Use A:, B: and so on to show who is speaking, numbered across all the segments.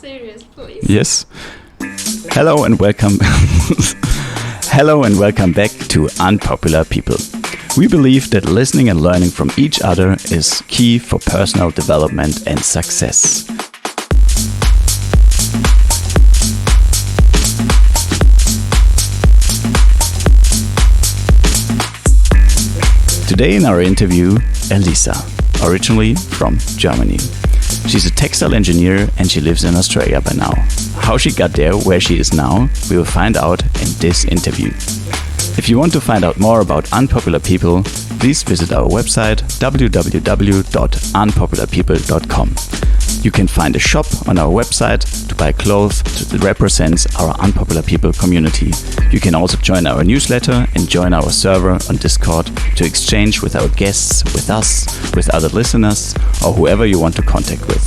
A: serious, please.
B: Yes. Hello and welcome. Hello and welcome back to Unpopular People. We believe that listening and learning from each other is key for personal development and success. Today in our interview, Elisa, originally from Germany. She's a textile engineer and she lives in Australia by now. How she got there, where she is now, we will find out in this interview. If you want to find out more about Unpopular People, please visit our website www.unpopularpeople.com. You can find a shop on our website to buy clothes that represents our Unpopular People community. You can also join our newsletter and join our server on Discord to exchange with our guests, with us, with other listeners, or whoever you want to contact with.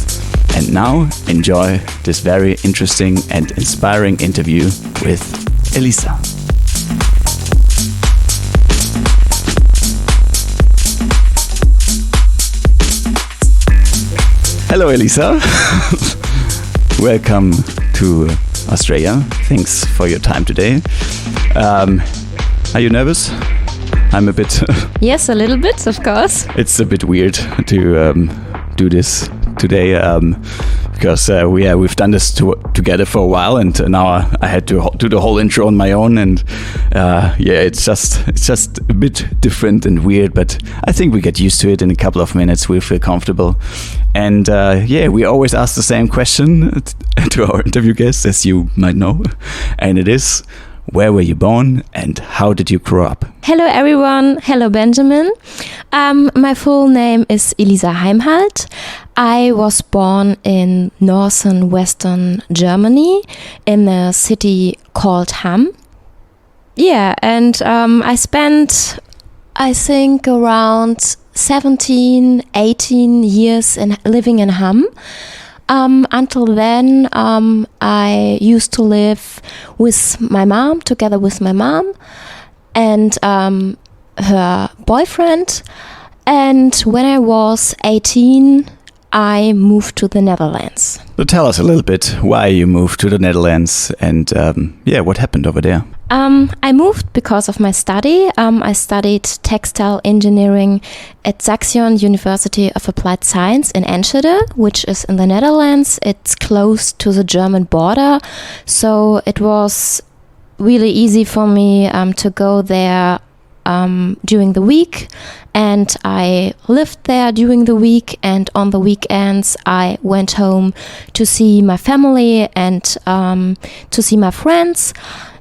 B: And now, enjoy this very interesting and inspiring interview with Elisa. Hello, Elisa. Welcome to Australia. Thanks for your time today. Are you nervous? I'm a bit...
A: Yes, a little bit, of course.
B: It's a bit weird to do this today because we've done this together for a while, and now I had to do the whole intro on my own, and it's just a bit different and weird, but I think we get used to it in a couple of minutes. We'll feel comfortable, and we always ask the same question to our interview guests, as you might know, and it is: where were you born and how did you grow up?
A: Hello everyone, hello Benjamin. My full name is Elisa Heimhalt. I was born in northern western Germany in a city called Hamm. Yeah, and I spent, I think, around 17, 18 years living in Hamm. Until then, I used to live with my mom, together with my mom and her boyfriend. And when I was 18, I moved to the Netherlands.
B: So tell us a little bit why you moved to the Netherlands and what happened over there.
A: I moved because of my study. I studied Textile Engineering at Saxion University of Applied Science in Enschede, which is in the Netherlands. It's close to the German border, so it was really easy for me to go there during the week, and I lived there during the week, and on the weekends I went home to see my family and to see my friends.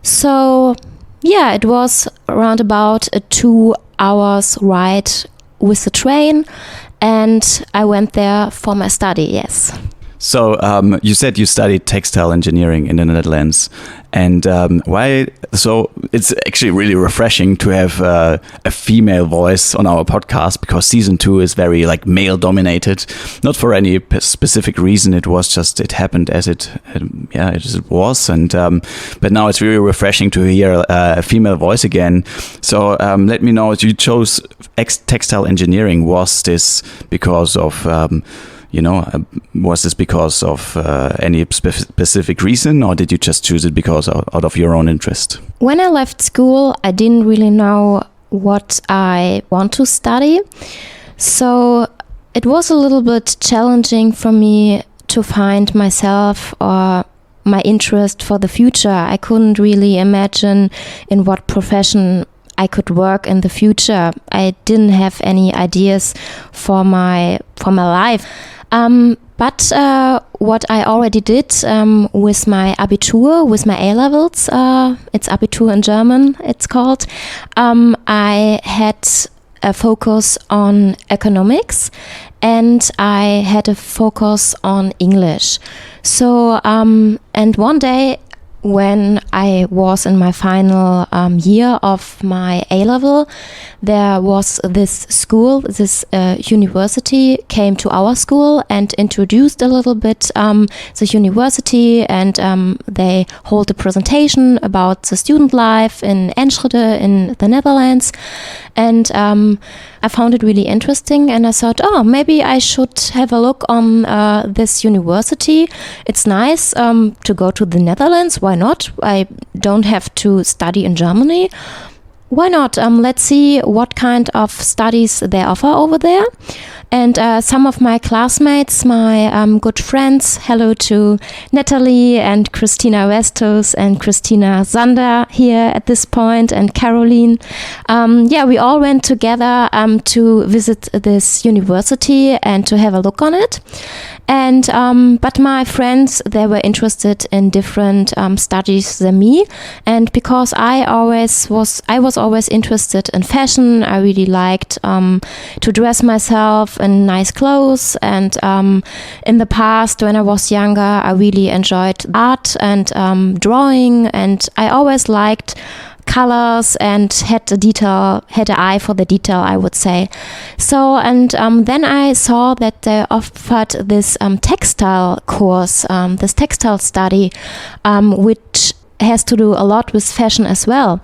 A: So yeah, it was around about a 2 hours ride with the train, and I went there for my study, yes.
B: So you said you studied textile engineering in the Netherlands, and why? So it's actually really refreshing to have a female voice on our podcast, because season 2 is very male dominated, not for any specific reason. It was just, it happened as it was, and but now it's really refreshing to hear a female voice again. So let me know, you chose textile engineering. Was this because of was this because of any specific reason, or did you just choose it because out of your own interest?
A: When I left school, I didn't really know what I want to study. So it was a little bit challenging for me to find myself or my interest for the future. I couldn't really imagine in what profession I could work in the future. I didn't have any ideas for my life. But what I already did with my Abitur, with my A-levels, it's Abitur in German, it's called, I had a focus on economics and I had a focus on English. So, and one day when I was in my final year of my A-level, there was this school, this university came to our school and introduced a little bit the university, and they hold a presentation about the student life in Enschede in the Netherlands. And I found it really interesting, and I thought, oh, maybe I should have a look on this university. It's nice to go to the Netherlands. Why not? I don't have to study in Germany. Why not? Let's see what kind of studies they offer over there. And some of my classmates, my good friends, hello to Natalie and Christina Westos and Christina Sander here at this point, and Caroline. We all went together to visit this university and to have a look on it. And but my friends, they were interested in different studies than me, and because I was always interested in fashion. I really liked to dress myself in nice clothes, and in the past, when I was younger, I really enjoyed art and drawing, and I always liked colors and had an eye for the detail, I would say. So, and then I saw that they offered this textile course, this textile study, which has to do a lot with fashion as well.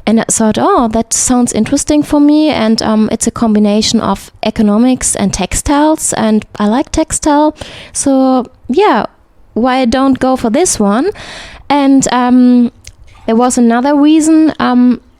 A: And I thought, oh, that sounds interesting for me. And it's a combination of economics and textiles, and I like textile. So yeah, why don't go for this one? And there was another reason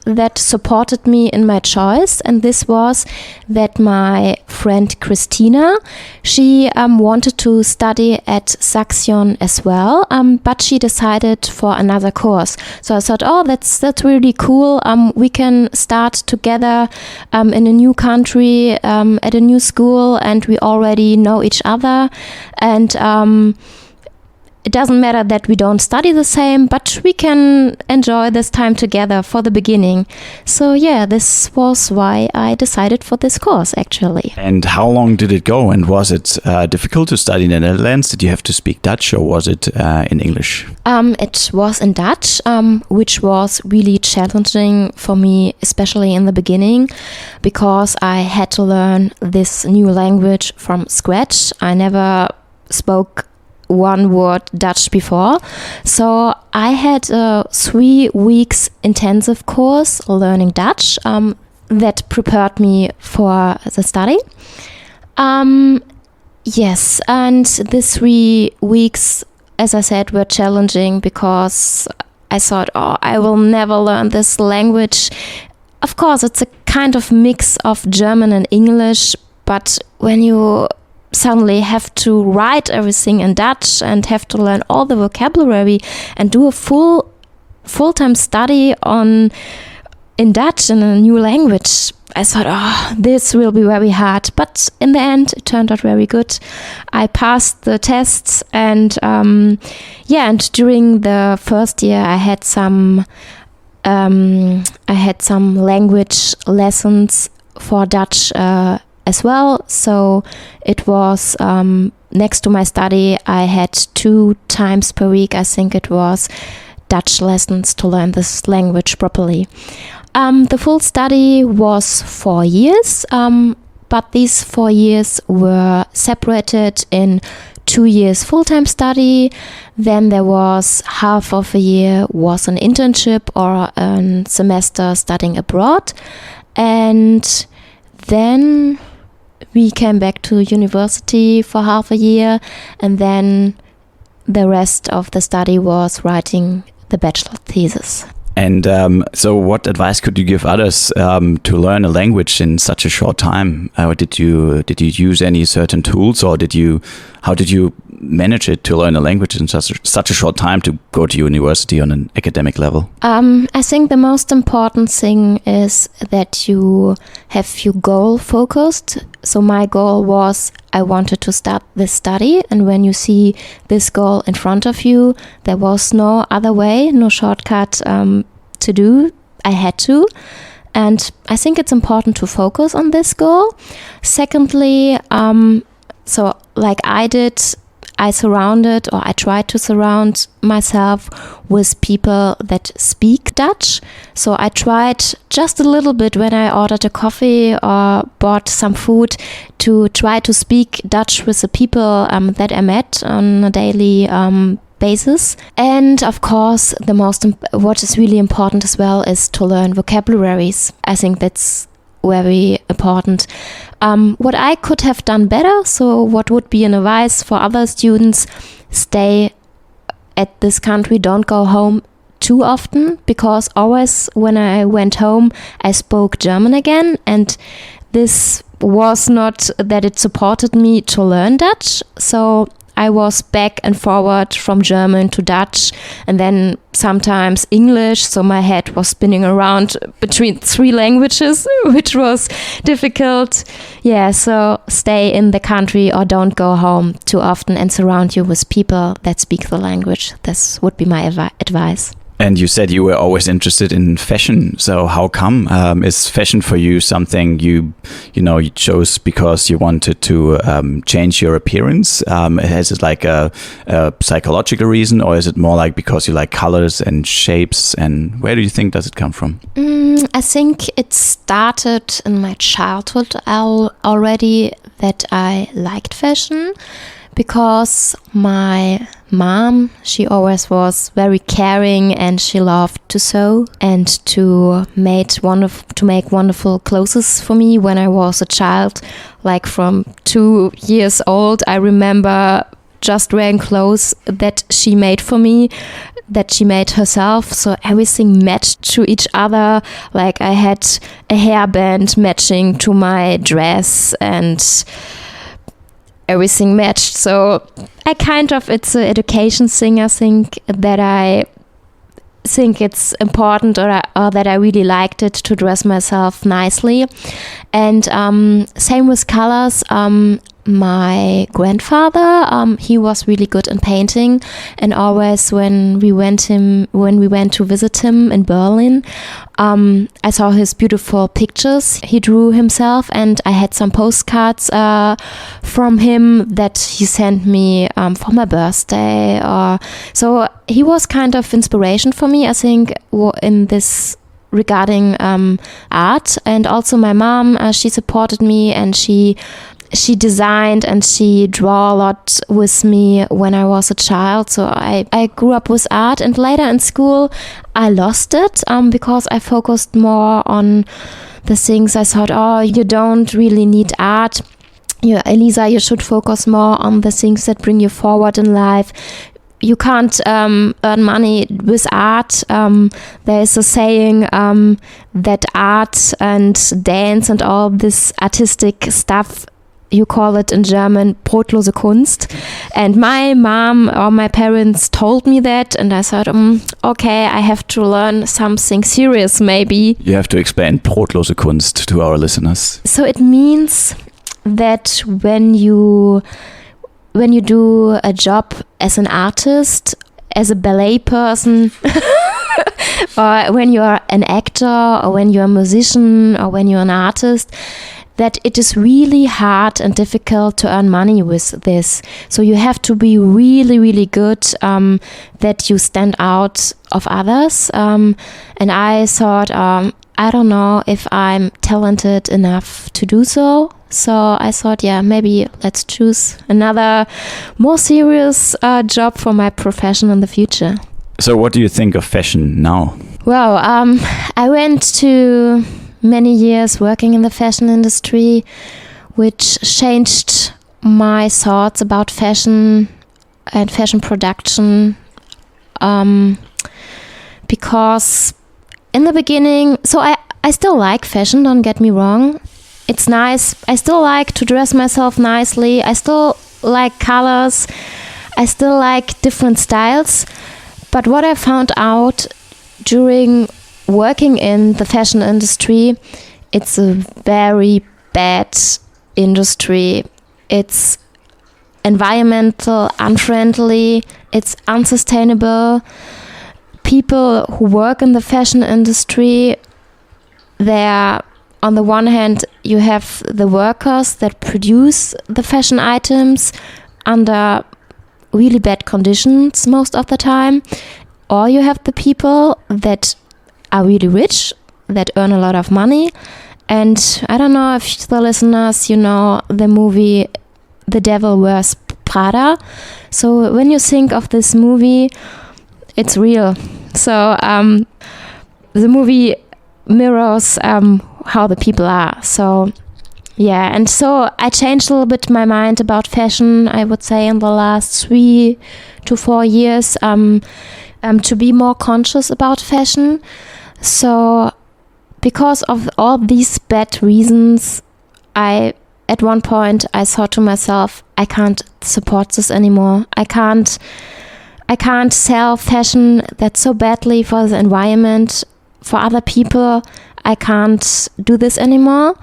A: that supported me in my choice, and this was that my friend Christina, she wanted to study at Saxion as well, but she decided for another course. So I thought, oh, that's really cool. We can start together in a new country, at a new school, and we already know each other. And it doesn't matter that we don't study the same, but we can enjoy this time together for the beginning. So yeah, this was why I decided for this course, actually.
B: And how long did it go? And was it difficult to study in the Netherlands? Did you have to speak Dutch, or was it in English?
A: It was in Dutch, which was really challenging for me, especially in the beginning, because I had to learn this new language from scratch. I never spoke one word Dutch before. So I had a 3 weeks intensive course learning Dutch that prepared me for the study. Yes, and these 3 weeks, as I said, were challenging because I thought, oh, I will never learn this language. Of course, it's a kind of mix of German and English, but when you suddenly have to write everything in Dutch and have to learn all the vocabulary and do a full-time study in Dutch in a new language, I thought, oh, this will be very hard. But in the end, it turned out very good. I passed the tests, and and during the first year, I had some language lessons for Dutch as well. So it was next to my study, I had 2 times per week, I think it was, Dutch lessons to learn this language properly. The full study was 4 years, but these 4 years were separated in 2 years full-time study. Then there was half of a year was an internship or a semester studying abroad. And then we came back to university for half a year, and then the rest of the study was writing the bachelor thesis.
B: And so what advice could you give others to learn a language in such a short time? Did you use any certain tools, or how did you manage it to learn a language in such a short time to go to university on an academic level?
A: I think the most important thing is that you have your goal focused. So my goal was I wanted to start this study, and when you see this goal in front of you, there was no other way, no shortcut to do. I had to. And I think it's important to focus on this goal. Secondly, so like I did, I tried to surround myself with people that speak Dutch. So I tried just a little bit when I ordered a coffee or bought some food to try to speak Dutch with the people that I met on a daily basis. And of course, what is really important as well is to learn vocabularies. I think that's very important. What I could have done better, so what would be an advice for other students, stay at this country, don't go home too often, because always when I went home I spoke German again, and this was not that it supported me to learn Dutch. So I was back and forward from German to Dutch, and then sometimes English, so my head was spinning around between 3 languages, which was difficult. Yeah, so stay in the country or don't go home too often, and surround you with people that speak the language. This would be my advice.
B: And you said you were always interested in fashion. So how come? Is fashion for you something you chose because you wanted to change your appearance? Is it like a psychological reason, or is it more like because you like colors and shapes? And where do you think does it come from?
A: I think it started in my childhood already, that I liked fashion. Because my mom, she always was very caring, and she loved to sew and to make wonderful clothes for me when I was a child. Like from 2 years old, I remember just wearing clothes that she made for me, that she made herself. So everything matched to each other. Like I had a hairband matching to my dress, and everything matched. So it's an education thing, I think, that I think it's important, or that I really liked it to dress myself nicely. And same with colors. My grandfather, he was really good in painting, and always when we went to visit him in Berlin, I saw his beautiful pictures he drew himself, and I had some postcards from him that he sent me for my birthday. So he was kind of inspiration for me, I think, in this regarding art. And also my mom, she supported me, and she designed and she drew a lot with me when I was a child. So I grew up with art, and later in school I lost it because I focused more on the things. I thought, you don't really need art. Elisa, you should focus more on the things that bring you forward in life. You can't earn money with art. There is a saying that art and dance and all this artistic stuff, you call it in German brotlose Kunst. And my mom or my parents told me that, and I thought, okay, I have to learn something serious maybe.
B: You have to explain brotlose Kunst to our listeners.
A: So it means that when you do a job as an artist, as a ballet person, or when you're an actor, or when you're a musician, or when you're an artist, that it is really hard and difficult to earn money with this. So you have to be really, really good, that you stand out of others. And I thought, I don't know if I'm talented enough to do so. So I thought, maybe let's choose another more serious job for my profession in the future.
B: So what do you think of fashion now?
A: Well, I went to many years working in the fashion industry, which changed my thoughts about fashion and fashion production, because in the beginning, so I still like fashion, don't get me wrong. It's nice. I still like to dress myself nicely. I still like colors. I still like different styles. But what I found out during working in the fashion industry, it's a very bad industry. It's environmental, unfriendly, it's unsustainable. People who work in the fashion industry, they're, on the one hand, you have the workers that produce the fashion items under really bad conditions most of the time, or you have the people that are really rich, that earn a lot of money. And I don't know if the listeners, the movie The Devil Wears Prada. So when you think of this movie, it's real. So the movie mirrors how the people are. So yeah, and so I changed a little bit my mind about fashion, I would say, in the last 3 to 4 years, to be more conscious about fashion. So because of all these bad reasons, at one point I thought to myself, I can't support this anymore. I can't sell fashion that's so badly for the environment, for other people. I can't do this anymore.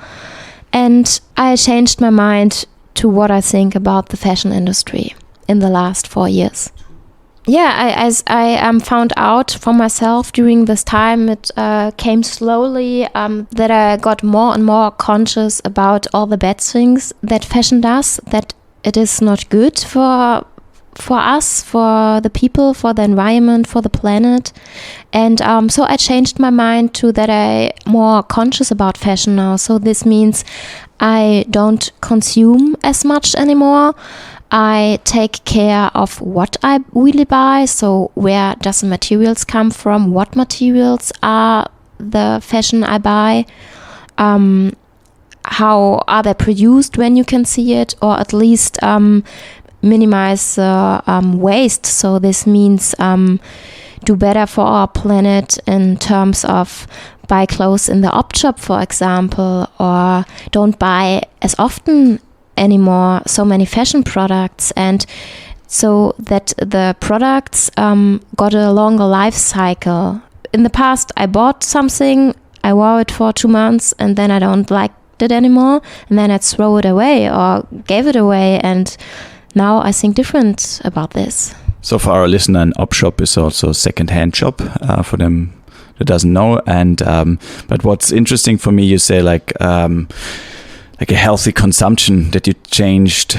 A: And I changed my mind to what I think about the fashion industry in the last 4 years. Yeah, I found out for myself during this time, it came slowly, that I got more and more conscious about all the bad things that fashion does, that it is not good for us, for the people, for the environment, for the planet. And so I changed my mind to that I'm more conscious about fashion now. So this means I don't consume as much anymore. I take care of what I really buy. So where does the materials come from? What materials are the fashion I buy? How are they produced when you can see it? Or at least minimize waste. So this means do better for our planet in terms of buy clothes in the op shop, for example, or don't buy as often anymore so many fashion products, and so that the products got a longer life cycle. In the past, I bought something, I wore it for 2 months, and then I don't like it anymore, and then I'd throw it away or gave it away, and now I think different about this.
B: So for our listener, an op shop is also a second-hand shop, for them that doesn't know. And but what's interesting for me, you say like a healthy consumption, that you changed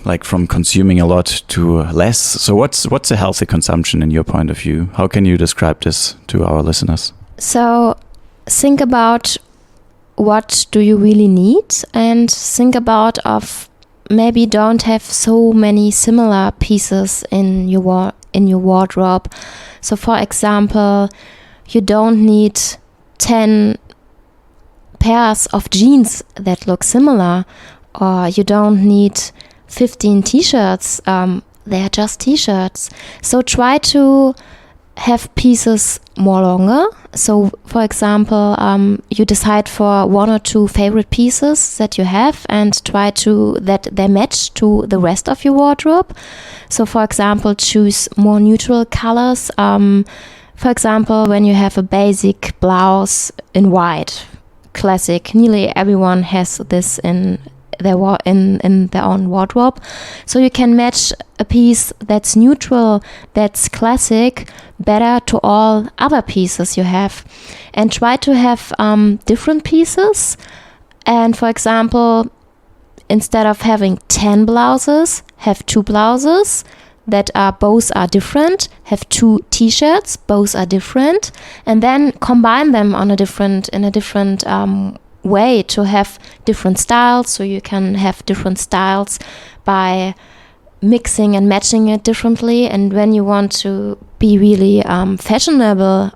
B: like from consuming a lot to less. So what's a healthy consumption in your point of view? How can you describe this to our listeners?
A: So think about what do you really need, and think about of maybe don't have so many similar pieces in your wardrobe. So for example, you don't need 10 pairs of jeans that look similar, or you don't need 15 t-shirts. They are just t-shirts. So try to have pieces more longer. So for example, you decide for 1 or 2 favorite pieces that you have and try to that they match to the rest of your wardrobe. So for example, choose more neutral colors. For example, when you have a basic blouse in white, classic, nearly everyone has this in their own wardrobe. So you can match a piece that's neutral, that's classic, better to all other pieces you have, and try to have different pieces. And for example, instead of having 10 blouses, have 2 blouses that are both are different, have 2 t-shirts, both are different, and then combine them in a different way to have different styles. So you can have different styles by mixing and matching it differently. And when you want to be really fashionable,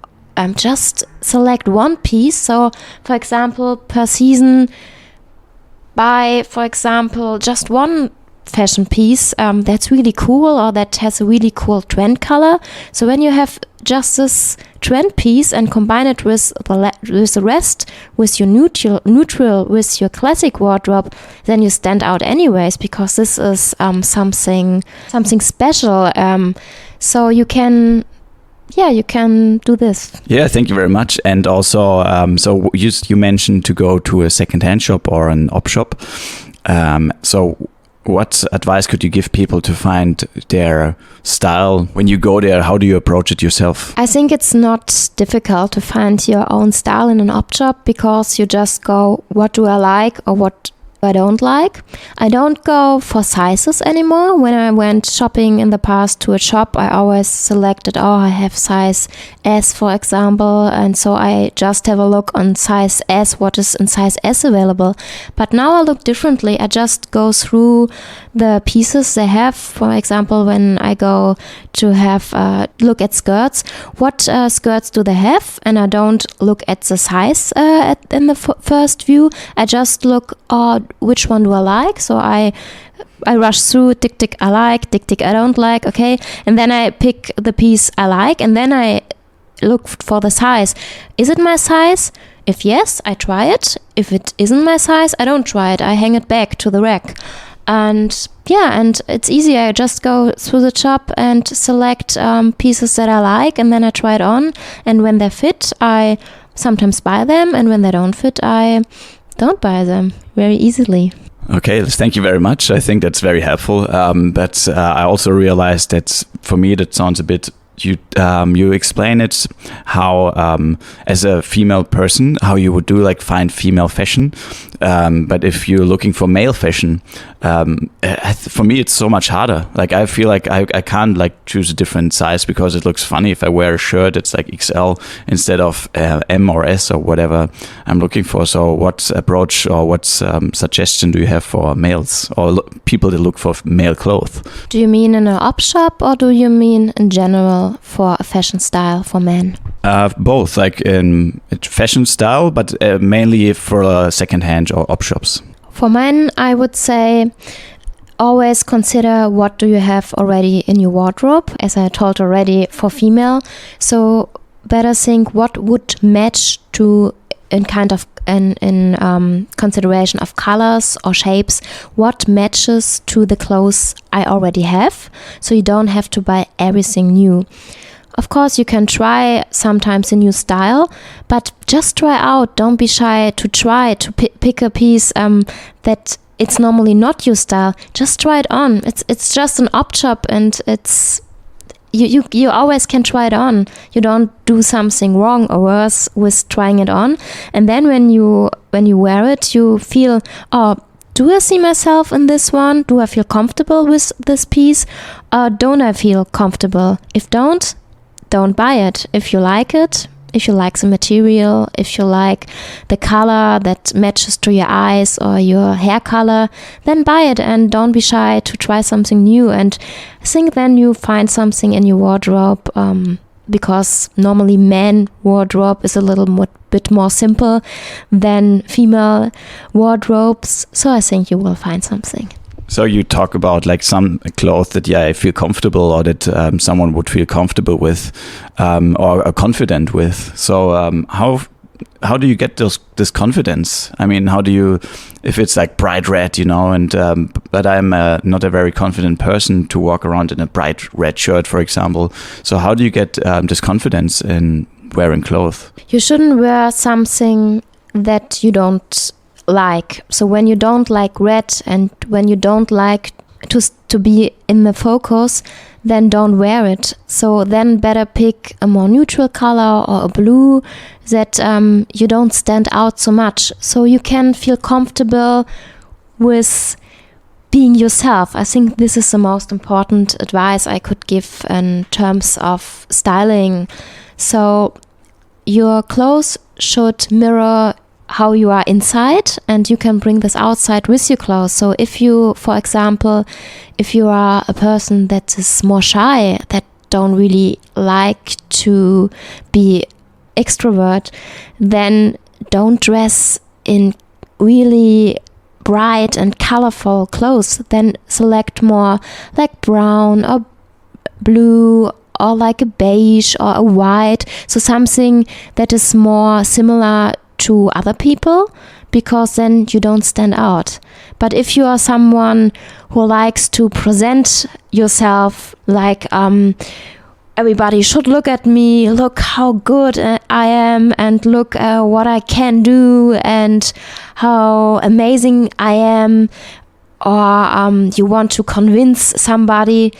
A: just select one piece. So for example, per season, buy, for example, just one fashion piece that's really cool, or that has a really cool trend color. So when you have just this trend piece and combine it with the rest, with your neutral, with your classic wardrobe, then you stand out anyways, because this is something special. So you can do this.
B: Yeah, thank you very much. And also, so you mentioned to go to a second-hand shop or an op shop. So what advice could you give people to find their style? When you go there, how do you approach it yourself?
A: I think it's not difficult to find your own style in an op shop, because you just go, what do I like, or what I don't like. I don't go for sizes anymore. When I went shopping in the past to a shop, I always selected, I have size S, for example, and so I just have a look on size S, what is in size S available. But now I look differently. I just go through the pieces they have. For example, when I go to have a look at skirts, what skirts do they have? And I don't look at the size in the first view. I just look, which one do I like? So I rush through, tick, tick, I like, tick, tick, I don't like, okay. And then I pick the piece I like, and then I look for the size. Is it my size? If yes, I try it. If it isn't my size, I don't try it. I hang it back to the rack. And and it's easy. I just go through the shop and select pieces that I like, and then I try it on. And when they fit, I sometimes buy them, and when they don't fit, I don't buy them very easily.
B: Okay, thank you very much. I think that's very helpful. But I also realized that for me, that sounds a bit. You explain it how as a female person how you would do like find female fashion, but if you're looking for male fashion, for me it's so much harder. Like I feel like I can't like choose a different size because it looks funny if I wear a shirt that's like XL instead of M or S or whatever I'm looking for. So what approach or what suggestion do you have for males or people that look for male clothes?
A: Do you mean in an op shop or do you mean in general for a fashion style for men?
B: Both, like in fashion style, but mainly for secondhand or op shops.
A: For men, I would say always consider what do you have already in your wardrobe, as I told already for female. So better think what would match to in consideration of colors or shapes, what matches to the clothes I already have, so you don't have to buy everything new. Of course, you can try sometimes a new style, but just try out. Don't be shy to try to pick a piece that it's normally not your style. Just try it on. It's just an op shop, and it's you always can try it on. You don't do something wrong or worse with trying it on. And then when you wear it, you feel, do I see myself in this one? Do I feel comfortable with this piece? Don't I feel comfortable? If don't buy it. If you like it, if you like the material, if you like the color that matches to your eyes or your hair color, then buy it and don't be shy to try something new. And I think then you find something in your wardrobe, because normally men wardrobe is a little bit more simple than female wardrobes. So I think you will find something.
B: So you talk about like some clothes that I feel comfortable or that someone would feel comfortable with or confident with. So how do you get this confidence? I mean, how do you, if it's like bright red, and but I'm not a very confident person to walk around in a bright red shirt, for example. So how do you get this confidence in wearing clothes?
A: You shouldn't wear something that you don't like. So when you don't like red and when you don't like to be in the focus, then don't wear it. So then better pick a more neutral color or a blue that you don't stand out so much, so you can feel comfortable with being yourself. I think this is the most important advice I could give in terms of styling. So your clothes should mirror how you are inside, and you can bring this outside with your clothes. So if you, for example, if you are a person that is more shy, that don't really like to be extrovert, then don't dress in really bright and colorful clothes. Then select more like brown or blue or like a beige or a white. So something that is more similar to other people, because then you don't stand out. But if you are someone who likes to present yourself like everybody should look at me, look how good I am, and look what I can do and how amazing I am, or you want to convince somebody,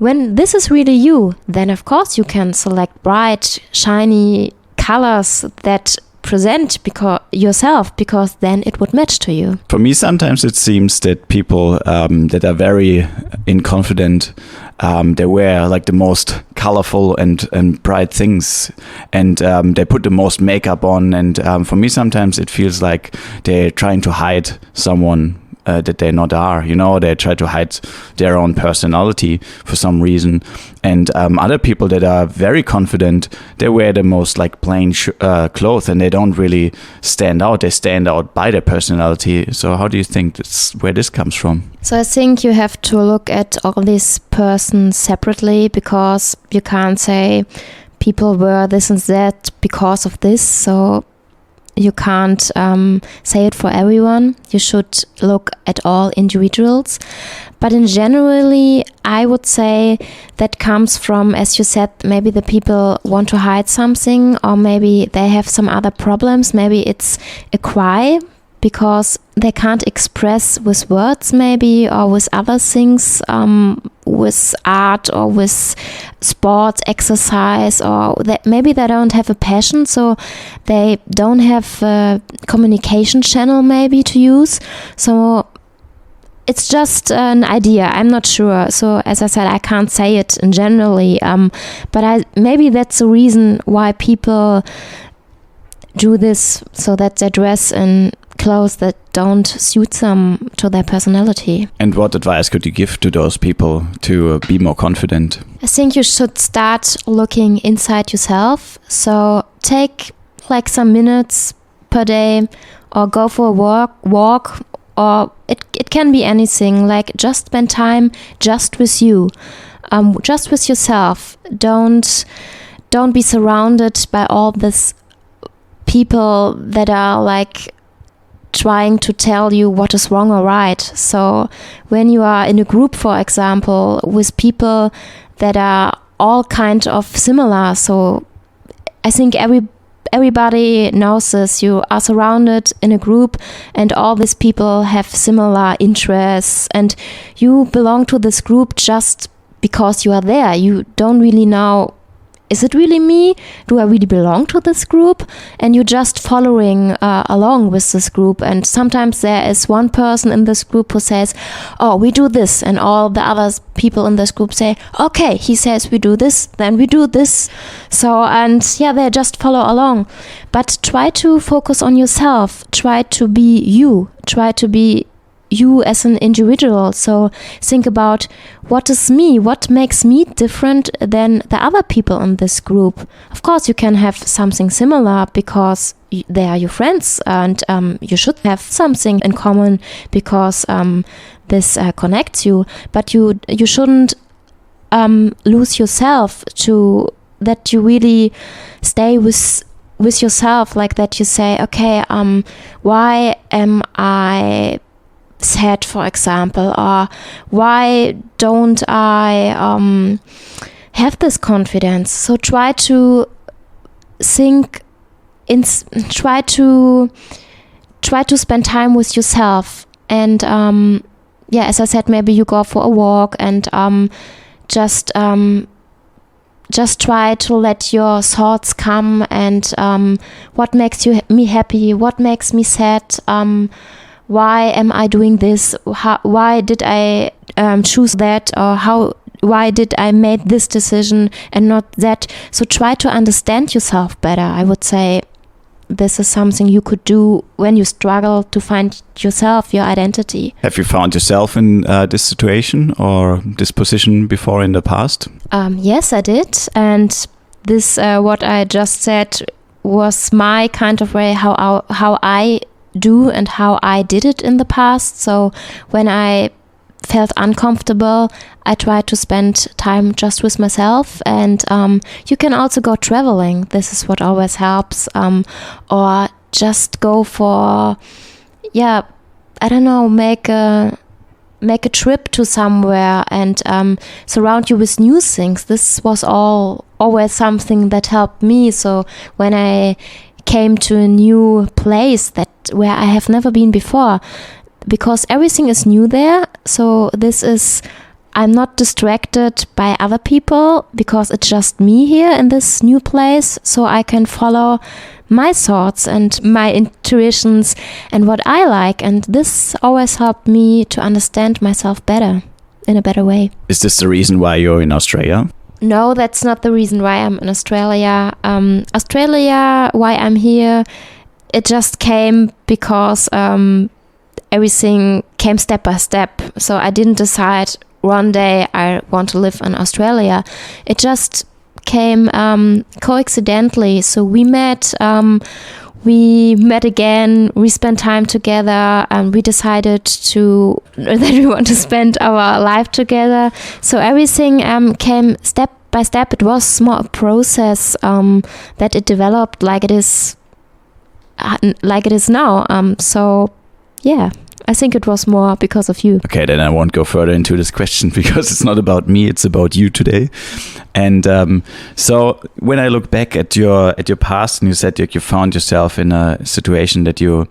A: when this is really you, then of course you can select bright, shiny colors that present because then it would match to you.
B: For me, sometimes it seems that people that are very inconfident, they wear like the most colorful and bright things, and they put the most makeup on, and for me sometimes it feels like they're trying to hide someone that they not are, they try to hide their own personality for some reason. And other people that are very confident, they wear the most like plain clothes, and they don't really stand out. They stand out by their personality. So how do you think where this comes from?
A: So I think you have to look at all these persons separately, because you can't say people wear this and that because of this. So you can't say it for everyone. You should look at all individuals. But in generally, I would say that comes from, as you said, maybe the people want to hide something, or maybe they have some other problems. Maybe it's a cry because they can't express with words, maybe, or with other things, with art or with sports, exercise, or maybe they don't have a passion, so they don't have a communication channel maybe to use. So it's just an idea. I'm not sure. So as I said, I can't say it in generally, but maybe that's the reason why people do this, so that they dress in clothes that don't suit them to their personality.
B: And what advice could you give to those people to be more confident?
A: I think you should start looking inside yourself. So take like some minutes per day, or go for a walk, or it can be anything. Like just spend time just with you, just with yourself. Don't be surrounded by all this people that are like trying to tell you what is wrong or right. So when you are in a group, for example, with people that are all kind of similar, so I think everybody knows this. You are surrounded in a group, and all these people have similar interests, and you belong to this group just because you are there. You don't really know, is it really me? Do I really belong to this group? And you're just following along with this group. And sometimes there is one person in this group who says, oh, we do this. And all the other people in this group say, okay, he says we do this, then we do this. So, and yeah, they just follow along. But try to focus on yourself. Try to be you. Try to be you as an individual. So think about, what is me? What makes me different than the other people in this group? Of course, you can have something similar because they are your friends, and you should have something in common because this connects you. But you shouldn't lose yourself, to that you really stay with yourself, like that you say, okay, why am I sad, for example, or why don't I have this confidence? So try to think, try to spend time with yourself, and as I said, maybe you go for a walk, and just try to let your thoughts come, and what makes me happy, what makes me sad, why am I doing this? Why did I choose that? Or why did I make this decision and not that? So try to understand yourself better. I would say this is something you could do when you struggle to find yourself, your identity.
B: Have you found yourself in this situation or this position before in the past?
A: Yes, I did. And this, what I just said, was my kind of way how I do and how I did it in the past. So when I felt uncomfortable, I tried to spend time just with myself. And you can also go traveling. This is what always helps. Or just go for, I don't know, make a trip to somewhere, and surround you with new things. This was always something that helped me. So when I came to a new place where I have never been before, because everything is new there. So I'm not distracted by other people because it's just me here in this new place. So I can follow my thoughts and my intuitions and what I like. And this always helped me to understand myself better, in a better way.
B: Is this the reason why you're in Australia?
A: No, that's not the reason why I'm in Australia. Australia, why I'm here, it just came because everything came step by step. So I didn't decide one day I want to live in Australia. It just came coincidentally. So we met again, we spent time together, and we decided that we want to spend our life together. So everything came step by step. It was more a process that it developed like it is now. So yeah, I think it was more because of you.
B: Okay, then I won't go further into this question because it's not about me, it's about you today. And so when I look back at your past, and you said that you found yourself in a situation that you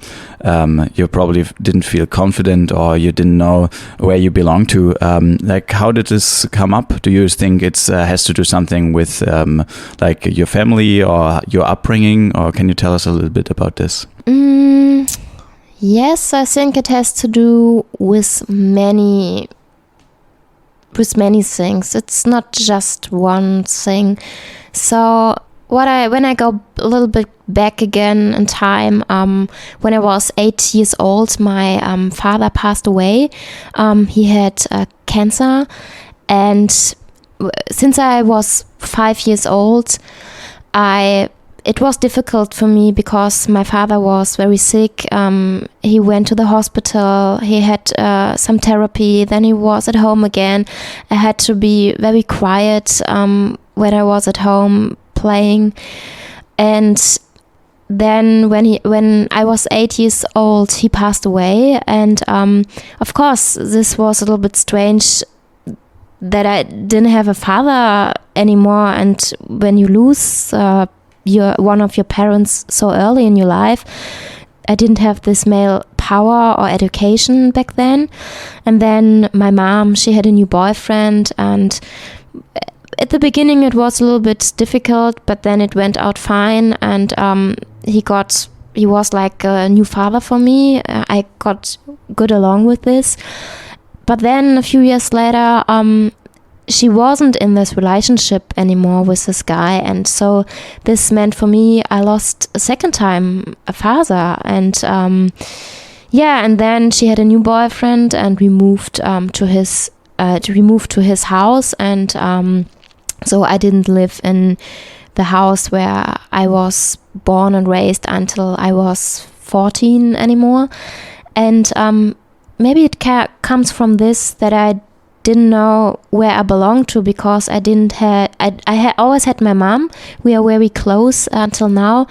B: probably didn't feel confident, or you didn't know where you belong to. Like, how did this come up? Do you think it has to do something with like your family or your upbringing, or can you tell us a little bit about this?
A: Yes, I think it has to do with many things. It's not just one thing. So when I go a little bit back again in time, when I was 8 years old, my father passed away. He had cancer, and since I was 5 years old, it was difficult for me because my father was very sick. He went to the hospital. He had some therapy. Then he was at home again. I had to be very quiet when I was at home playing. And then when I was 8 years old, he passed away. And of course, this was a little bit strange that I didn't have a father anymore. And when you lose one of your parents so early in your life, I didn't have this male power or education back then. And then my mom, she had a new boyfriend, and at the beginning it was a little bit difficult, but then it went out fine, and he was like a new father for me. I got good along with this. But then a few years later, she wasn't in this relationship anymore with this guy, and so this meant for me I lost a second time a father. And and then she had a new boyfriend, and we moved to his house, and so I didn't live in the house where I was born and raised until I was 14 anymore. And maybe it comes from this, that I didn't know where I belonged to, because I always had my mom. We are very close until now,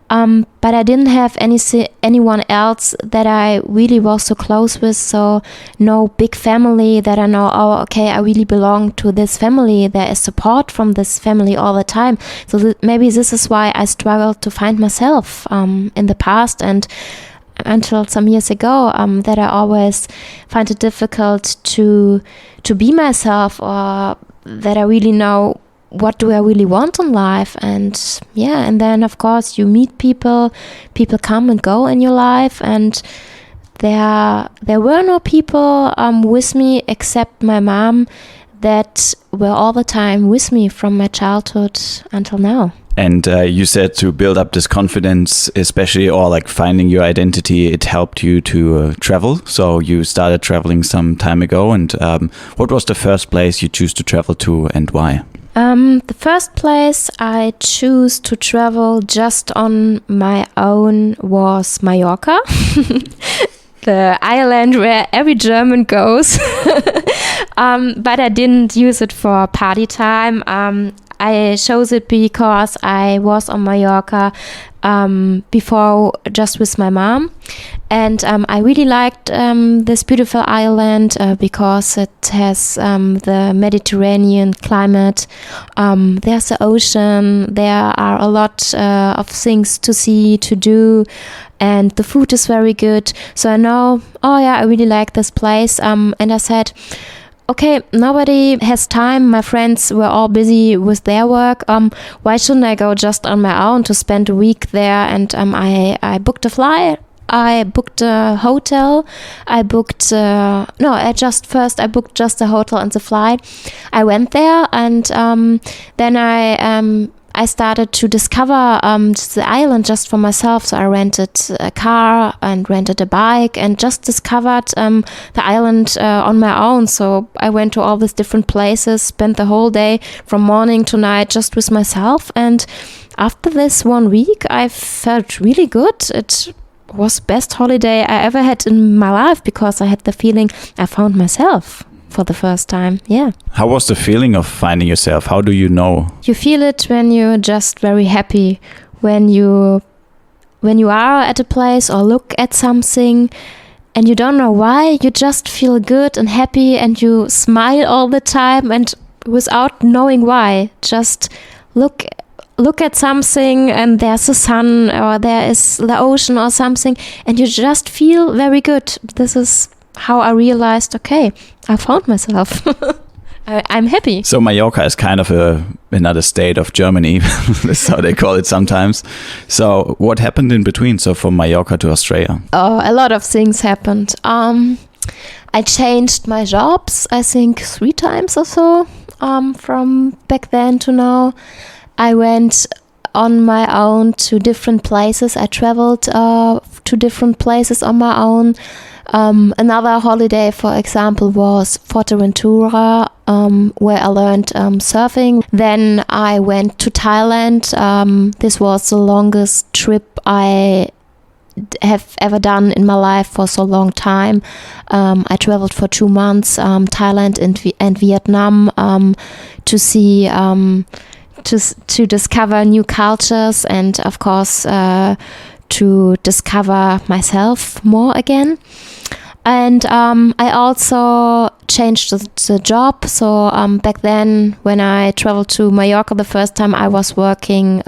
A: but I didn't have anyone else that I really was so close with. So no big family that I know, oh, okay, I really belong to this family. There is support from this family all the time. So maybe this is why I struggled to find myself in the past, and until some years ago, that I always find it difficult to be myself, or that I really know what do I really want in life. And then of course you meet people come and go in your life, and there were no people with me except my mom that were all the time with me from my childhood until now.
B: And you said to build up this confidence, especially, or like finding your identity, it helped you to travel. So you started traveling some time ago. And what was the first place you chose to travel to, and why?
A: The first place I chose to travel just on my own was Mallorca. The island where every German goes. But I didn't use it for party time. I chose it because I was on Mallorca before, just with my mom. And I really liked this beautiful island because it has the Mediterranean climate. There's the ocean. There are a lot of things to see, to do. And the food is very good. So I know, I really like this place. And I said, okay, nobody has time. My friends were all busy with their work. Why shouldn't I go just on my own to spend a week there? And I booked a flight. I booked a hotel. I booked I booked just the hotel and the flight. I went there, and then I started to discover the island just for myself. So I rented a car and rented a bike and just discovered the island on my own. So I went to all these different places, spent the whole day from morning to night just with myself. And after this 1 week, I felt really good. It was the best holiday I ever had in my life because I had the feeling I found myself for the first time. Yeah.
B: How was the feeling of finding yourself? How do you know?
A: You feel it when you're just very happy, when you are at a place or look at something and you don't know why, you just feel good and happy and you smile all the time and without knowing why, just look at something and there's the sun or there is the ocean or something and you just feel very good. This is how I realized, okay, I found myself. I'm happy.
B: So Mallorca is kind of another state of Germany. That's how they call it sometimes. So what happened in between? So from Mallorca to Australia?
A: Oh, a lot of things happened. I changed my jobs, I think 3 times or so, from back then to now. I went on my own to different places. I traveled to different places on my own. Another holiday, for example, was Fuerteventura, where I learned surfing. Then I went to Thailand. This was the longest trip I have ever done in my life for so long time. I traveled for 2 months, Thailand and Vietnam, to see to discover new cultures and of course to discover myself more again. And I also changed the job. So back then when I traveled to Mallorca the first time, I was working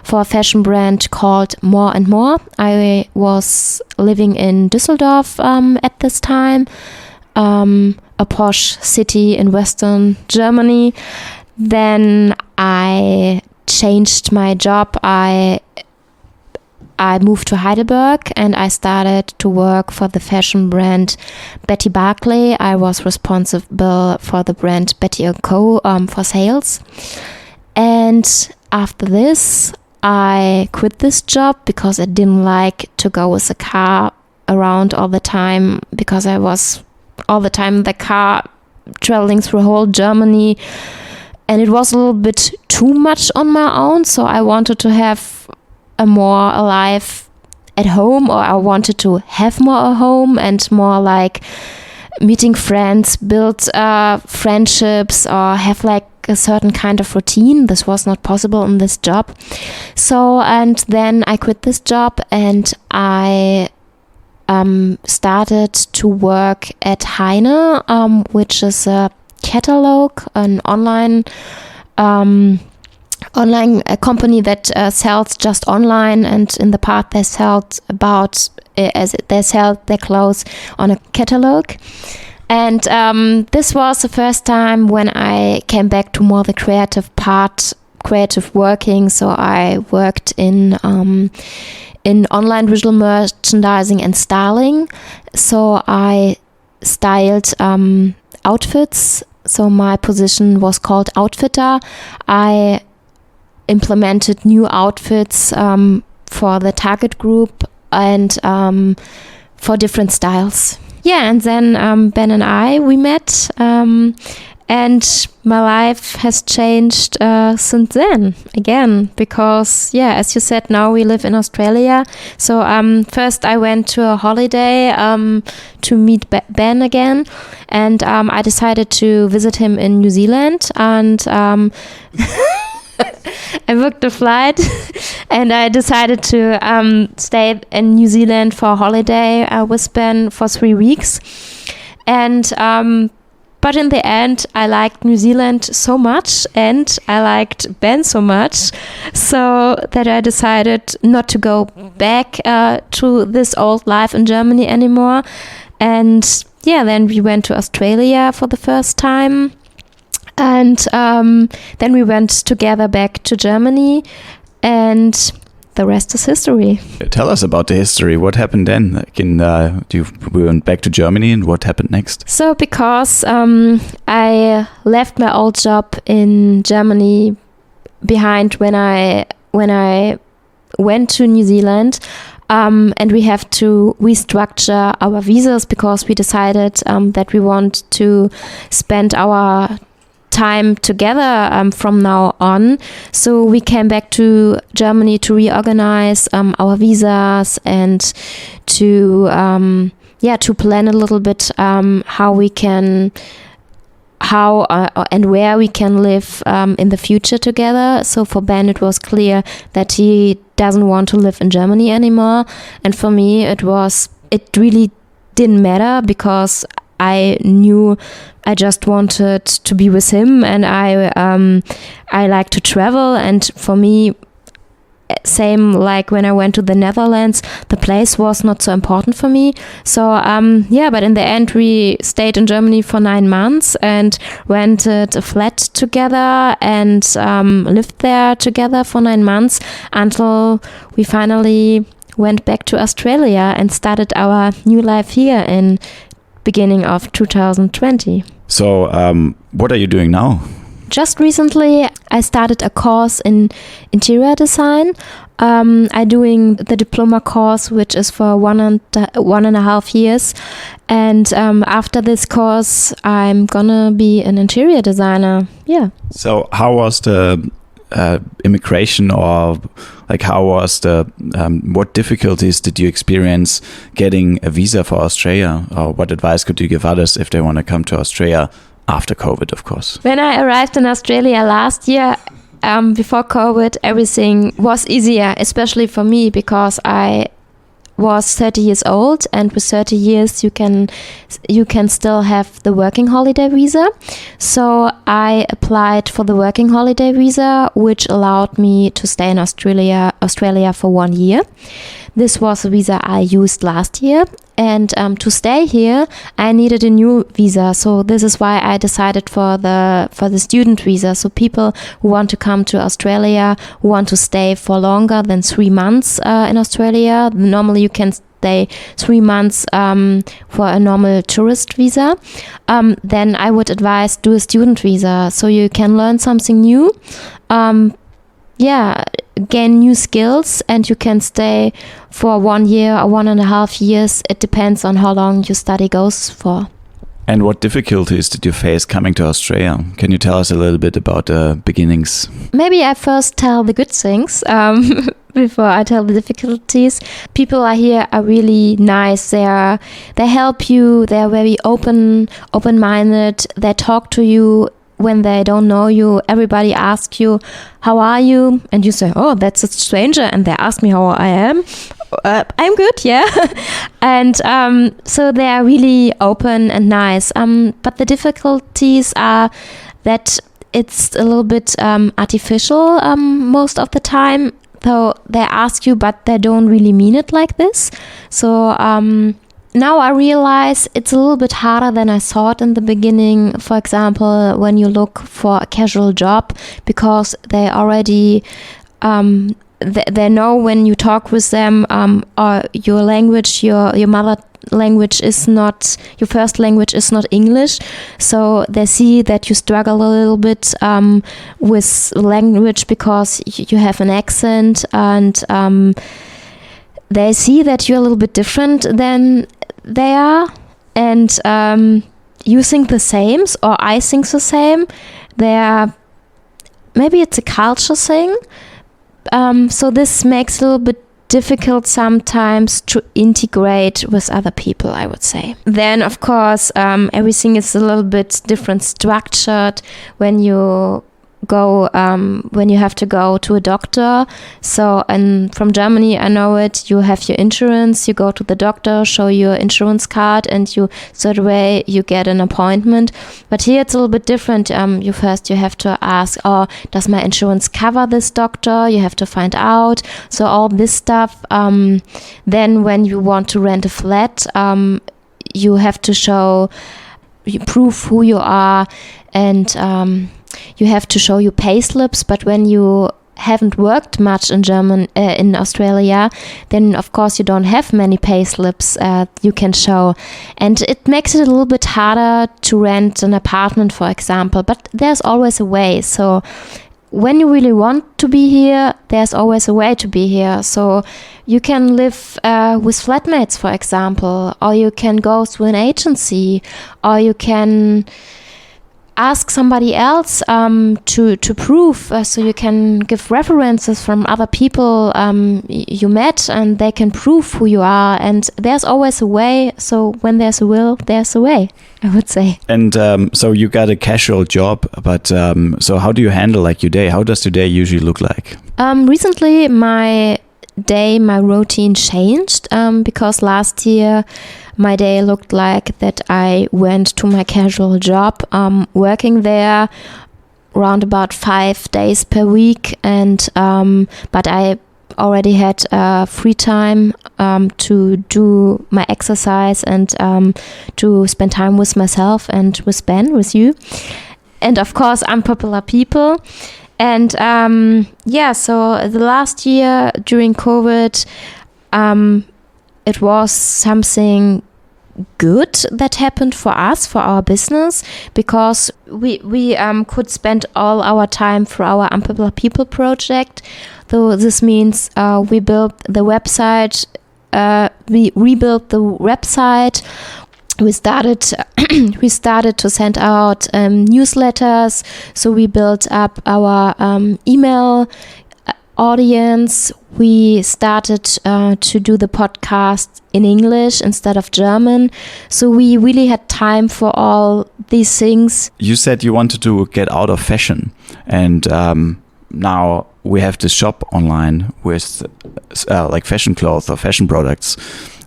A: for a fashion brand called More and More. I was living in Düsseldorf at this time, a posh city in Western Germany. Then I changed my job. I moved to Heidelberg and I started to work for the fashion brand Betty Barclay. I was responsible for the brand Betty & Co. For sales. And after this, I quit this job because I didn't like to go with a car around all the time, because I was all the time in the car traveling through whole Germany. And it was a little bit too much on my own, so I wanted to have a life at home, or I wanted to have more at home and more like meeting friends, build friendships, or have like a certain kind of routine. This was not possible in this job. So, and then I quit this job and I started to work at Heine, which is a catalog, an online company that sells just online, and in the past they sold their clothes on a catalog. And this was the first time when I came back to more the creative working. So I worked in online visual merchandising and styling. So I styled outfits. So my position was called outfitter. I implemented new outfits for the target group and for different styles. Yeah, and then Ben and we met, and my life has changed since then again, because as you said, now we live in Australia. So first I went to a holiday to meet Ben again, and I decided to visit him in New Zealand, and I booked a flight and I decided to stay in New Zealand for a holiday with Ben for 3 weeks. And but in the end, I liked New Zealand so much and I liked Ben so much, so that I decided not to go back to this old life in Germany anymore. And then we went to Australia for the first time. And then we went together back to Germany, and the rest is history.
B: Tell us about the history. What happened then? We went back to Germany, and what happened next?
A: So because I left my old job in Germany behind when I went to New Zealand, and we have to restructure our visas because we decided that we want to spend our time together from now on. So we came back to Germany to reorganize our visas and to plan a little bit how and where we can live in the future together. So for Ben, it was clear that he doesn't want to live in Germany anymore, and for me, it really didn't matter because I knew I just wanted to be with him, and I like to travel. And for me, same like when I went to the Netherlands, the place was not so important for me. So but in the end, we stayed in Germany for 9 months and rented a flat together and lived there together for 9 months until we finally went back to Australia and started our new life here in beginning of 2020.
B: So what are you doing now?
A: Just recently, I started a course in interior design. I'm doing the diploma course, which is for 1.5 years. And after this course, I'm gonna be an interior designer. Yeah.
B: So how was the immigration, or like how was what difficulties did you experience getting a visa for Australia, or what advice could you give others if they want to come to Australia after COVID, of course?
A: When I arrived in Australia last year, before COVID, everything was easier, especially for me because I was 30 years old, and with 30 years you can still have the working holiday visa. So I applied for the working holiday visa, which allowed me to stay in Australia for 1 year. This was a visa I used last year, and to stay here I needed a new visa. So this is why I decided for the student visa. So people who want to come to Australia, who want to stay for longer than 3 months in Australia. Normally you can stay 3 months for a normal tourist visa. Then I would advise do a student visa so you can learn something new. Gain new skills, and you can stay for 1 year or 1.5 years. It depends on how long your study goes for.
B: And what difficulties did you face coming to Australia? Can you tell us a little bit about the beginnings?
A: Maybe I first tell the good things before I tell the difficulties. People here are really nice. They help you. They are very open-minded. They talk to you when they don't know you. Everybody asks you, how are you? And you say, oh, that's a stranger. And they ask me how I am. I'm good, yeah. And so they are really open and nice. But the difficulties are that it's a little bit artificial most of the time. So they ask you, but they don't really mean it like this. So now I realize it's a little bit harder than I thought in the beginning. For example, when you look for a casual job, because they already they know when you talk with them, or your language, your mother language is not, your first language is not English. So they see that you struggle a little bit with language because you have an accent, and they see that you're a little bit different than they are, and you think the same, or I think the same. Maybe it's a culture thing. So this makes it a little bit difficult sometimes to integrate with other people, I would say. Then, of course, everything is a little bit different structured when you have to go to a doctor. So, and from Germany, I know it, you have your insurance, you go to the doctor, show your insurance card, and you straight away you get an appointment. But here it's a little bit different. You have to ask, oh, does my insurance cover this doctor? You have to find out. So all this stuff. Then when you want to rent a flat, you have to show, you prove who you are, and you have to show your pay slips. But when you haven't worked much in Australia, then of course you don't have many pay slips you can show, and it makes it a little bit harder to rent an apartment, for example. But there's always a way. So when you really want to be here, there's always a way to be here. So you can live with flatmates, for example, or you can go through an agency, or you can ask somebody else to prove, so you can give references from other people you met, and they can prove who you are. And there's always a way. So when there's a will, there's a way, I would say.
B: And so you got a casual job, but so how do you handle like your day? How does your day usually look like?
A: Recently, my routine changed because last year my day looked like that I went to my casual job, working there around about 5 days per week, and but I already had free time to do my exercise and to spend time with myself and with Ben, with you, and of course Unpopular People. And so the last year during COVID, it was something good that happened for us, for our business, because we could spend all our time for our Unpopular People project. So this means we built the website, we rebuilt the website. We started to send out newsletters. So we built up our email audience. We started to do the podcast in English instead of German. So we really had time for all these things.
B: You said you wanted to get out of fashion, and now we have this shop online with like fashion clothes or fashion products.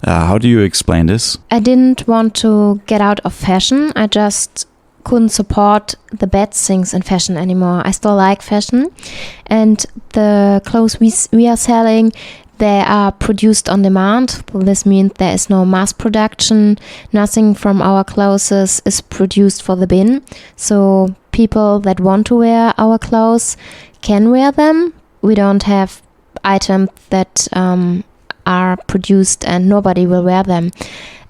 B: How do you explain this? I
A: didn't want to get out of fashion. I just couldn't support the bad things in fashion anymore. I still like fashion, and the clothes we are selling, they are produced on demand. This means there is no mass production. Nothing from our clothes is produced for the bin. So people that want to wear our clothes can wear them. We don't have items that are produced and nobody will wear them.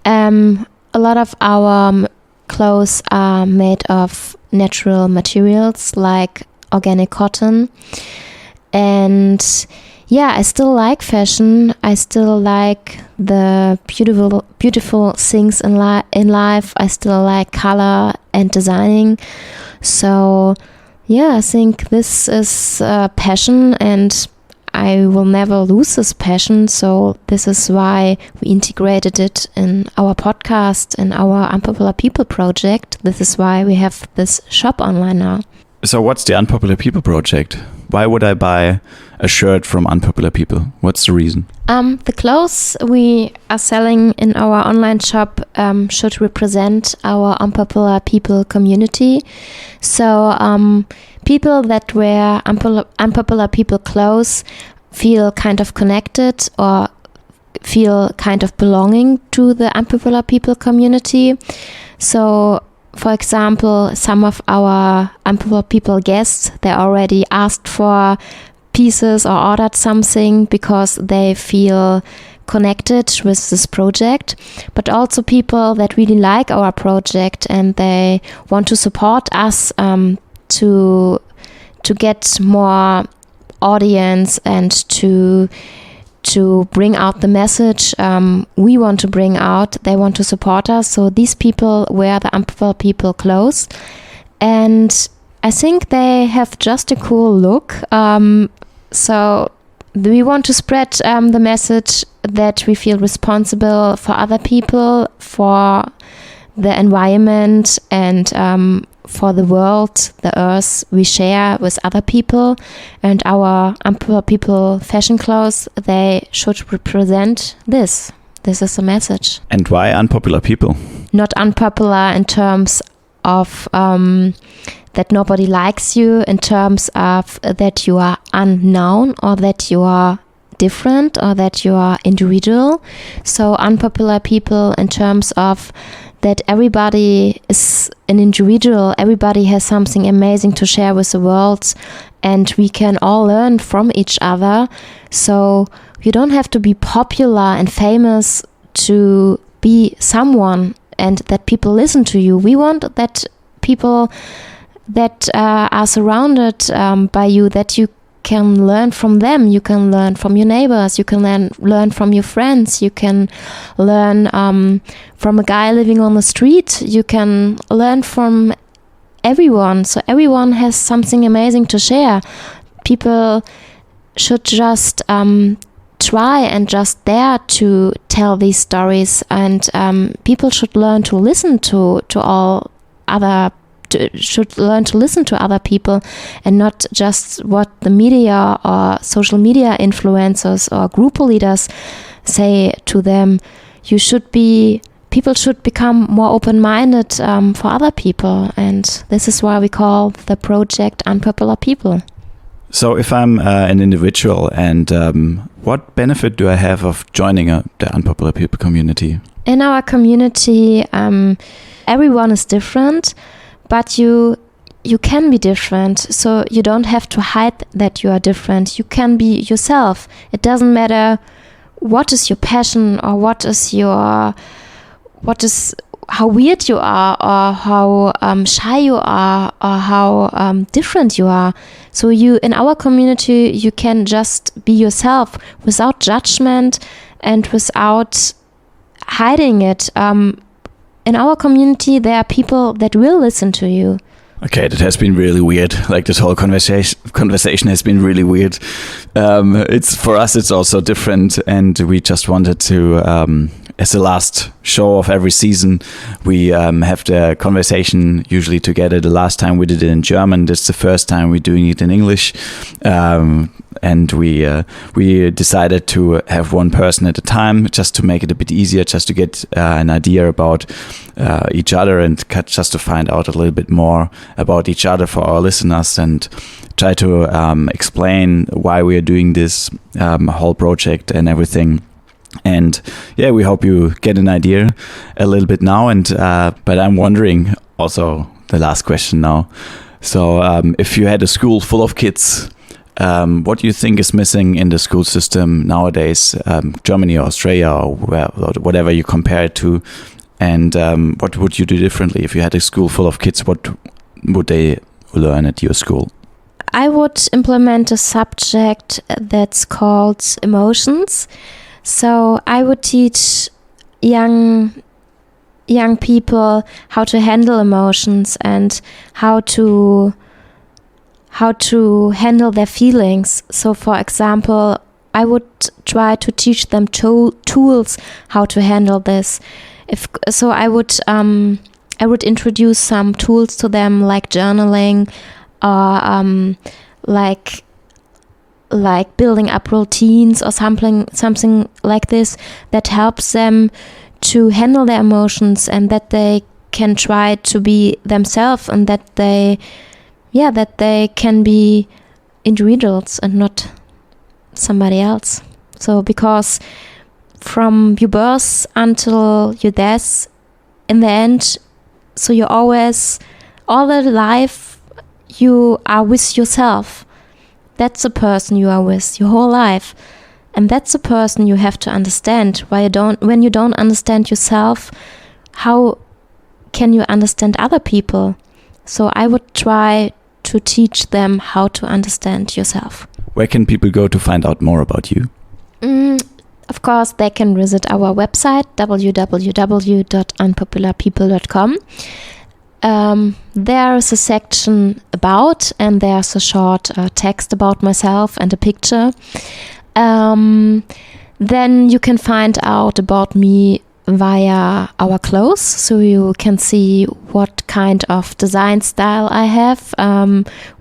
A: A lot of our clothes are made of natural materials like organic cotton. And yeah, I still like fashion. I still like the beautiful things in life. I still like color and designing. So yeah, I think this is passion, and I will never lose this passion. So this is why we integrated it in our podcast, in our Unpopular People project. This is why we have this shop online now.
B: So what's the Unpopular People project? Why would I buy a shirt from Unpopular People? What's the reason?
A: The clothes we are selling in our online shop should represent our Unpopular People community. So people that wear Unpopular People clothes feel kind of connected or feel kind of belonging to the Unpopular People community. So for example, some of our Unpopular People guests, they already asked for pieces or ordered something because they feel connected with this project, but also people that really like our project and they want to support us to get more audience and to bring out the message we want to bring out. They want to support us. So these people wear the Unpopular People clothes, and I think they have just a cool look. So we want to spread the message that we feel responsible for other people, for the environment, and for the world, the earth we share with other people. And our Unpopular People fashion clothes, they should represent this. This is the message.
B: And why Unpopular People?
A: Not unpopular in terms of that nobody likes you, in terms of that you are unknown or that you are different or that you are individual. So unpopular people in terms of that everybody is an individual, everybody has something amazing to share with the world, and we can all learn from each other. So you don't have to be popular and famous to be someone and that people listen to you. We want that people that are surrounded by you, that you can learn from them. You can learn from your neighbors. You can learn from your friends. You can learn from a guy living on the street. You can learn from everyone. So everyone has something amazing to share. People should just try and just dare to tell these stories, and people should learn to listen to all other should learn to listen to other people and not just what the media or social media influencers or group leaders say to them. People should become more open-minded for other people, and this is why we call the project Unpopular People.
B: So if I'm an individual, and what benefit do I have of joining the Unpopular People community?
A: In our community, everyone is different, but you can be different. So you don't have to hide that you are different. You can be yourself. It doesn't matter what is your passion or how weird you are, or how shy you are, or how different you are. So in our community, you can just be yourself without judgment and without hiding it. In our community, there are people that will listen to you.
B: Okay, that has been really weird. Like, this whole conversation has been really weird. It's for us, it's also different, and we just wanted to, as the last show of every season, we have the conversation usually together. The last time we did it in German. This is the first time we're doing it in English, and we decided to have one person at a time, just to make it a bit easier, just to get an idea about each other, and just to find out a little bit more about each other for our listeners, and try to explain why we are doing this whole project and everything. And yeah, we hope you get an idea a little bit now. And but I'm wondering also, the last question now. So if you had a school full of kids, what do you think is missing in the school system nowadays, Germany or Australia or whatever you compare it to? And what would you do differently if you had a school full of kids? What would they learn at your school?
A: I would implement a subject that's called emotions. So I would teach young people how to handle emotions and how to handle their feelings. So, for example, I would try to teach them tools how to handle this. I would introduce some tools to them, like journaling, or like building up routines or something like this that helps them to handle their emotions, and that they can try to be themselves, and that they can be individuals and not somebody else. So because from your birth until your death, in the end, so you're always, all the life you are with yourself. That's the person you are with your whole life, and that's the person you have to understand. When you don't understand yourself, how can you understand other people? So I would try to teach them how to understand yourself.
B: Where can people go to find out more about you?
A: Of course, they can visit our website, www.unpopularpeople.com. There is a section about, and there's a short text about myself and a picture. Then you can find out about me via our clothes, so you can see what kind of design style I have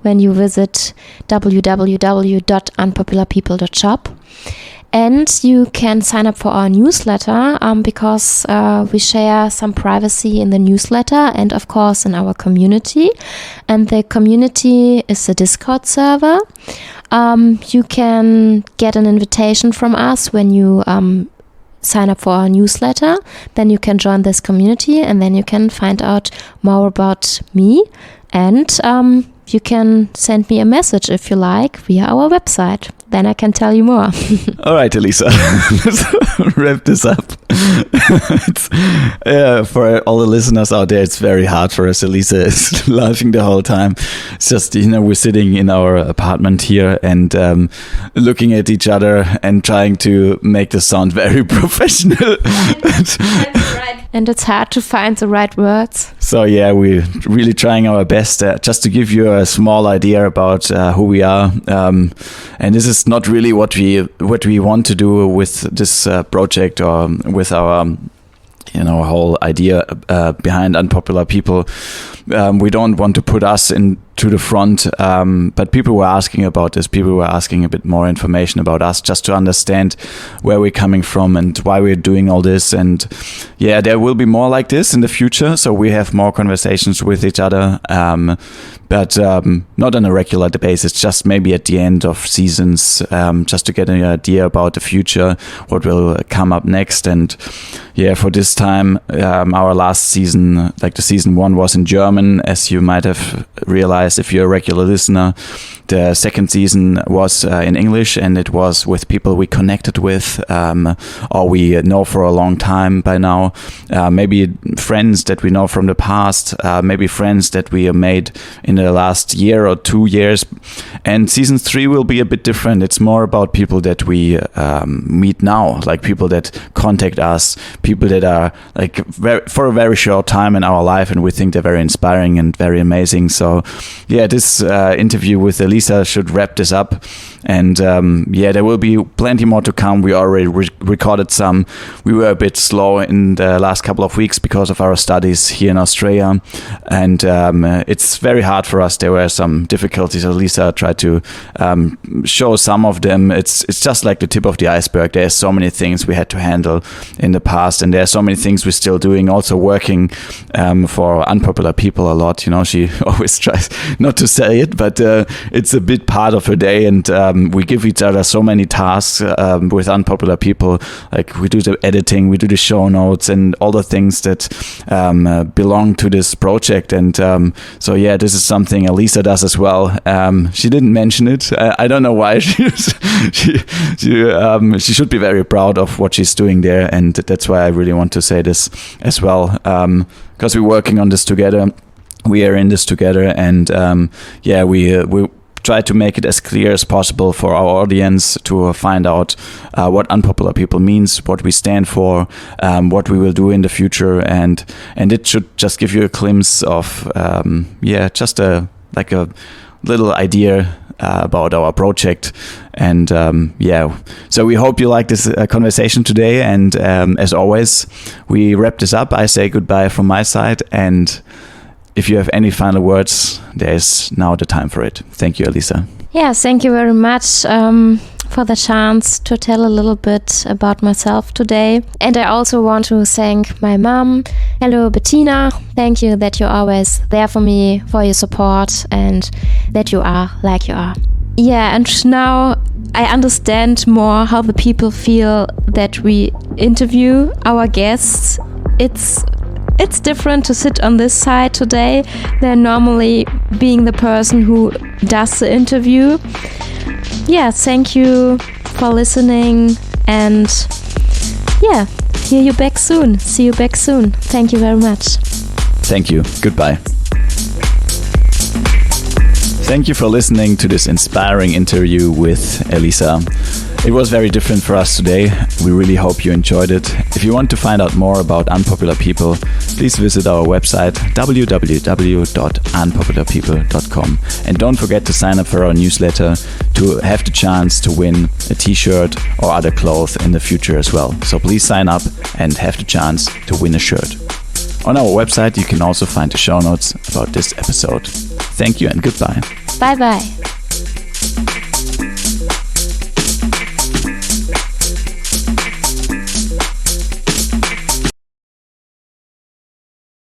A: when you visit www.unpopularpeople.shop. And you can sign up for our newsletter because we share some privacy in the newsletter and, of course, in our community. And the community is a Discord server. You can get an invitation from us when you sign up for our newsletter. Then you can join this community, and then you can find out more about me. And you can send me a message if you like via our website. Then I can tell you more.
B: All right, Elisa, let's wrap this up. For all the listeners out there, it's very hard for us. Elisa is laughing the whole time. It's just, we're sitting in our apartment here and looking at each other and trying to make this sound very professional.
A: And it's hard to find the right words.
B: So yeah, we're really trying our best just to give you a small idea about who we are. And this is not really what we want to do with this project or with our whole idea behind Unpopular People. We don't want to put us into the front, but people were asking about this. People were asking a bit more information about us, just to understand where we're coming from and why we're doing all this. And yeah, there will be more like this in the future. So we have more conversations with each other, but not on a regular basis, just maybe at the end of seasons, just to get an idea about the future, what will come up next. And yeah, for this time, our last season, like the season 1, was in German, as you might have realized if you're a regular listener. The second season was in English, and it was with people we connected with, or we know for a long time by now. Maybe friends that we know from the past, maybe friends that we have made in the last year or 2 years. And season 3 will be a bit different. It's more about people that we meet now, like people that contact us, people that are like for a very short time in our life, and we think they're very inspiring and very amazing. So yeah, this interview with Elisa should wrap this up. And yeah, there will be plenty more to come. We already recorded some. We were a bit slow in the last couple of weeks because of our studies here in Australia, and it's very hard for us. There were some difficulties. Elisa tried to show some of them. It's just like the tip of the iceberg. There's so many things we had to handle in the past, and there's so many things we're still doing. Also working for Unpopular People a lot. She always tries not to say it, but it's a bit part of her day, and we give each other so many tasks with Unpopular People. Like we do the editing, we do the show notes, and all the things that belong to this project. And so yeah, this is something Elisa does as well. She didn't mention it. I don't know why. She should be very proud of what she's doing there, and that's why I really want to say this as well, because we're working on this together. We are in this together, and yeah, we try to make it as clear as possible for our audience to find out what Unpopular People means, what we stand for, what we will do in the future, and it should just give you a glimpse of just a little idea about our project. And so we hope you like this conversation today, and as always, we wrap this up. I say goodbye from my side, and if you have any final words, there's now the time for it. Thank you, Elisa.
A: Yeah, thank you very much for the chance to tell a little bit about myself today. And I also want to thank my mom. Hello, Bettina. Thank you that you're always there for me, for your support, and that you are like you are. Yeah, and now I understand more how the people feel that we interview our guests. It's different to sit on this side today than normally being the person who does the interview. Yeah, thank you for listening, and yeah, hear you back soon. See you back soon. Thank you very much.
B: Thank you. Goodbye. Thank you for listening to this inspiring interview with Elisa. It was very different for us today. We really hope you enjoyed it. If you want to find out more about Unpopular People, please visit our website www.unpopularpeople.com, and don't forget to sign up for our newsletter to have the chance to win a t-shirt or other clothes in the future as well. So please sign up and have the chance to win a shirt. On our website you can also find the show notes about this episode. Thank you and goodbye.
A: Bye bye.